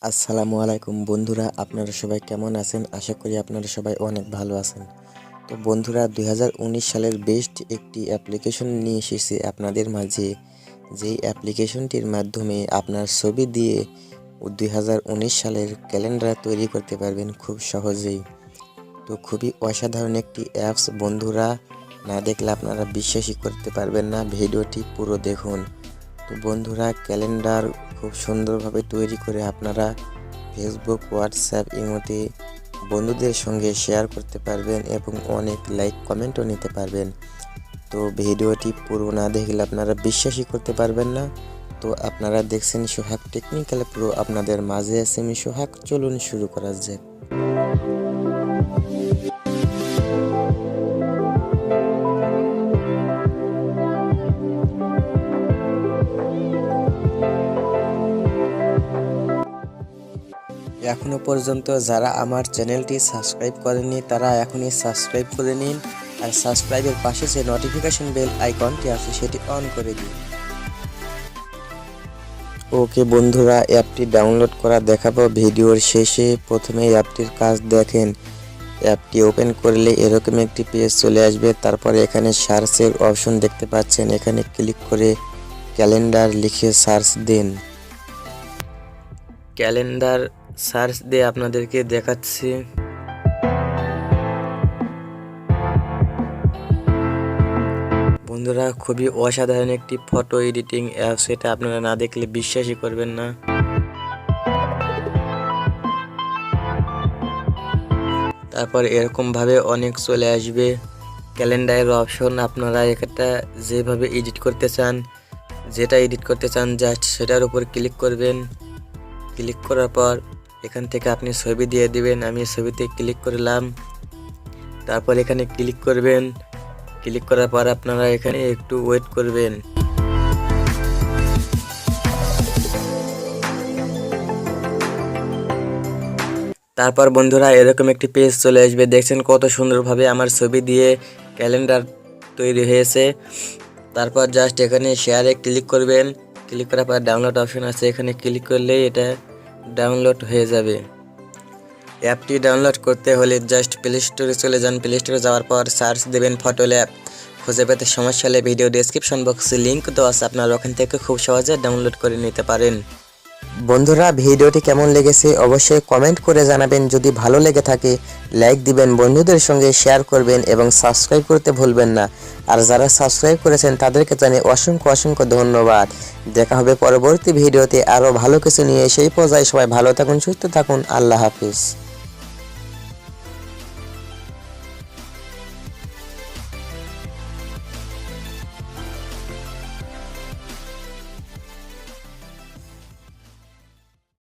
আসসালামু আলাইকুম বন্ধুরা, আপনারা সবাই কেমন আছেন? আশা করি আপনারা সবাই অনেক ভালো আছেন। তো বন্ধুরা, 2019 সালের বেস্ট একটি অ্যাপ্লিকেশন নিয়ে এসেছি আপনাদের মাঝে। যেই অ্যাপ্লিকেশনটির মাধ্যমে আপনার ছবি দিয়ে 2019 সালের ক্যালেন্ডার তৈরি করতে পারবেন খুব সহজেই। তো খুবই অসাধারণ একটি অ্যাপস বন্ধুরা, না দেখলে আপনারা বিশ্বাসই করতে পারবেন না। ভিডিওটি পুরো দেখুন। তো বন্ধুরা, ক্যালেন্ডার খুব সুন্দরভাবে তৈরি করে আপনারা ফেসবুক, হোয়াটসঅ্যাপ, ইমোতে বন্ধুদের সঙ্গে শেয়ার করতে পারবেন এবং অনেক লাইক কমেন্টও নিতে পারবেন। তো ভিডিওটি পুরো না দেখলে আপনারা বিশ্বাসই করতে পারবেন না। তো আপনারা দেখছেন সোহাগ টেকনিক্যাল প্রো, আপনাদের মাঝে আছে আমি সোহাগ। চলুন শুরু করা যাক। এখনো পর্যন্ত যারা আমার চ্যানেলটি সাবস্ক্রাইব করেননি তারা এখনই সাবস্ক্রাইব করে নিন, আর সাবস্ক্রাইবের পাশে যে নোটিফিকেশন বেল আইকনটি আছে সেটি অন করে দিন। ওকে বন্ধুরা, অ্যাপটি ডাউনলোড করা দেখাবো ভিডিওর শেষে। প্রথমে অ্যাপটির কাজ দেখেন। অ্যাপটি ওপেন করলে এরকম একটি পেজ চলে আসবে। তারপরে এখানে সার্চের অপশন দেখতে পাচ্ছেন, এখানে ক্লিক করে ক্যালেন্ডার লিখে সার্চ দিন। ক্যালেন্ডার সার্চ দিয়ে আপনাদেরকে দেখাচ্ছি। বন্ধুরা, খুবই অসাধারণ একটি ফটো এডিটিং অ্যাপস, এটা আপনারা না দেখলে বিশ্বাসই করবেন না। তারপর এরকম ভাবে অনেক চলে আসবে ক্যালেন্ডারের অপশন। আপনারা একটা যেভাবে এডিট করতে চান, যেটা এডিট করতে চান জাস্ট সেটার উপর ক্লিক করবেন। ক্লিক করার পর এখান থেকে আপনি ছবি দিয়ে দিবেন। আমি ছবিতে ক্লিক করলাম। তারপর এখানে ক্লিক করবেন। ক্লিক করার পর আপনারা এখানে একটু ওয়েট করবেন। তারপর বন্ধুরা, এরকম একটি পেজ চলে আসবে। দেখছেন কত সুন্দরভাবে আমার ছবি দিয়ে ক্যালেন্ডার তৈরি হয়েছে। তারপর জাস্ট এখানে শেয়ারে ক্লিক করবেন। ক্লিক করার পর ডাউনলোড অপশন আছে, এখানে ক্লিক করলেই এটা ডাউনলোড হয়ে যাবে। অ্যাপটি ডাউনলোড করতে হলে জাস্ট প্লে স্টোরে চলে যান। প্লে স্টোরে যাওয়ার পর সার্চ দেবেন ফটো ল্যাব। খুঁজে পেতে সমস্যা হলে ভিডিও ডেসক্রিপশন বক্সে লিঙ্ক দেওয়া আছে, আপনারা ওখান থেকে খুব সহজে ডাউনলোড করে নিতে পারেন। বন্ধুরা, ভিডিওটি কেমন লেগেছে অবশ্যই কমেন্ট করে জানাবেন। যদি ভালো লেগে থাকে লাইক দিবেন, বন্ধুদের সঙ্গে শেয়ার করবেন এবং সাবস্ক্রাইব করতে ভুলবেন না। আর যারা সাবস্ক্রাইব করেছেন তাদেরকে জানাই অসংখ্য অসংখ্য ধন্যবাদ। দেখা হবে পরবর্তী ভিডিওতে আরও ভালো কিছু নিয়ে। সেই পর্যায়ে সবাই ভালো থাকুন, সুস্থ থাকুন। আল্লাহ হাফিজ।